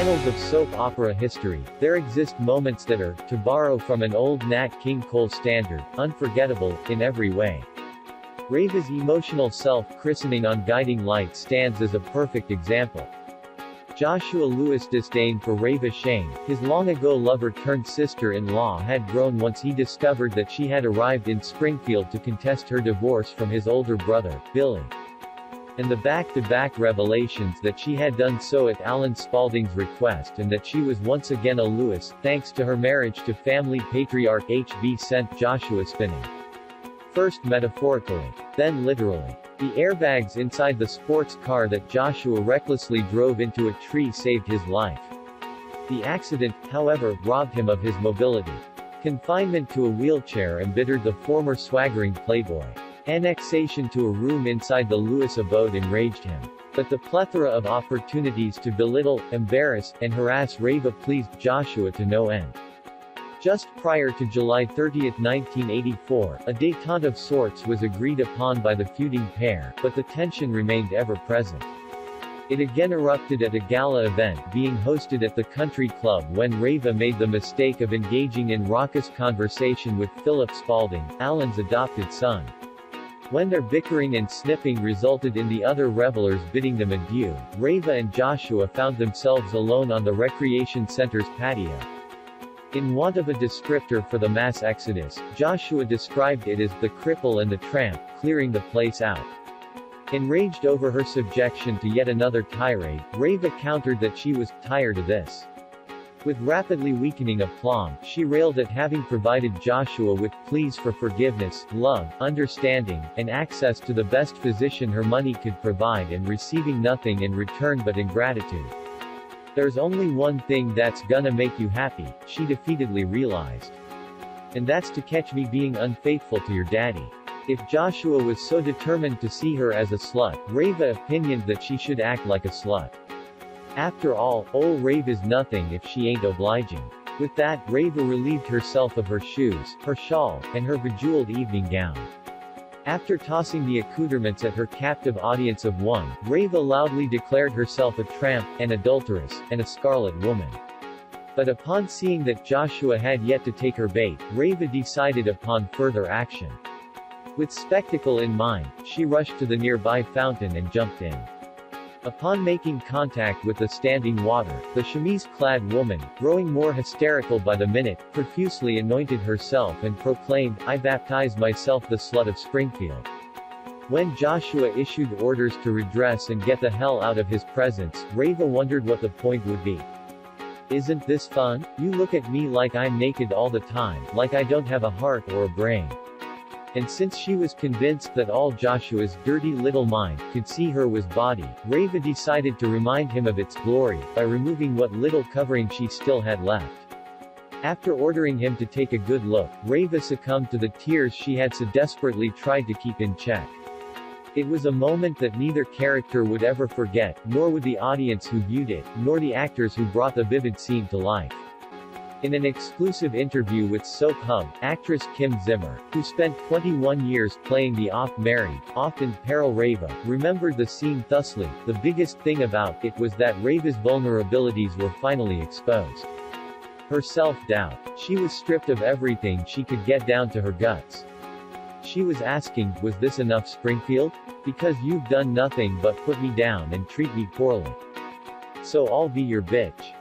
annals of soap opera history, there exist moments that are, to borrow from an old Nat King Cole standard, unforgettable, in every way. Reva's emotional self-christening on Guiding Light stands as a perfect example. Joshua Lewis' disdain for Reva Shane, his long-ago lover-turned-sister-in-law, had grown once he discovered that she had arrived in Springfield to contest her divorce from his older brother, Billy. And the back-to-back revelations that she had done so at Alan Spaulding's request and that she was once again a Lewis, thanks to her marriage to family patriarch H.B. sent Joshua spinning. First metaphorically, then literally. The airbags inside the sports car that Joshua recklessly drove into a tree saved his life. The accident, however, robbed him of his mobility. Confinement to a wheelchair embittered the former swaggering playboy. Annexation to a room inside the Lewis abode enraged him. But the plethora of opportunities to belittle, embarrass, and harass Reva pleased Joshua to no end. Just prior to July 30, 1984, a détente of sorts was agreed upon by the feuding pair, but the tension remained ever present. It again erupted at a gala event being hosted at the country club when Reva made the mistake of engaging in raucous conversation with Philip Spaulding, Alan's adopted son. When their bickering and snipping resulted in the other revelers bidding them adieu, Reva and Joshua found themselves alone on the recreation center's patio. In want of a descriptor for the mass exodus, Joshua described it as the cripple and the tramp, clearing the place out. Enraged over her subjection to yet another tirade, Reva countered that she was tired of this. With rapidly weakening aplomb, she railed at having provided Joshua with pleas for forgiveness, love, understanding, and access to the best physician her money could provide and receiving nothing in return but ingratitude. There's only one thing that's gonna make you happy, she defeatedly realized. And that's to catch me being unfaithful to your daddy. If Joshua was so determined to see her as a slut, Reva opinioned that she should act like a slut. After all, old Reva's nothing if she ain't obliging. With that, Reva relieved herself of her shoes, her shawl, and her bejeweled evening gown. After tossing the accoutrements at her captive audience of one, Reva loudly declared herself a tramp, an adulteress, and a scarlet woman. But upon seeing that Joshua had yet to take her bait, Reva decided upon further action. With spectacle in mind, she rushed to the nearby fountain and jumped in. Upon making contact with the standing water, the chemise-clad woman, growing more hysterical by the minute, profusely anointed herself and proclaimed, "I baptize myself the slut of Springfield." When Joshua issued orders to redress and get the hell out of his presence, Reva wondered what the point would be. "Isn't this fun? You look at me like I'm naked all the time, like I don't have a heart or a brain." And since she was convinced that all Joshua's dirty little mind could see her was body, Reva decided to remind him of its glory, by removing what little covering she still had left. After ordering him to take a good look, Reva succumbed to the tears she had so desperately tried to keep in check. It was a moment that neither character would ever forget, nor would the audience who viewed it, nor the actors who brought the vivid scene to life. In an exclusive interview with Soap Hub, actress Kim Zimmer, who spent 21 years playing the oft-married, often-peril Reva, remembered the scene thusly: "The biggest thing about it was that Reva's vulnerabilities were finally exposed. Her self-doubt. She was stripped of everything she could get down to her guts. She was asking, was this enough, Springfield? Because you've done nothing but put me down and treat me poorly. So I'll be your bitch."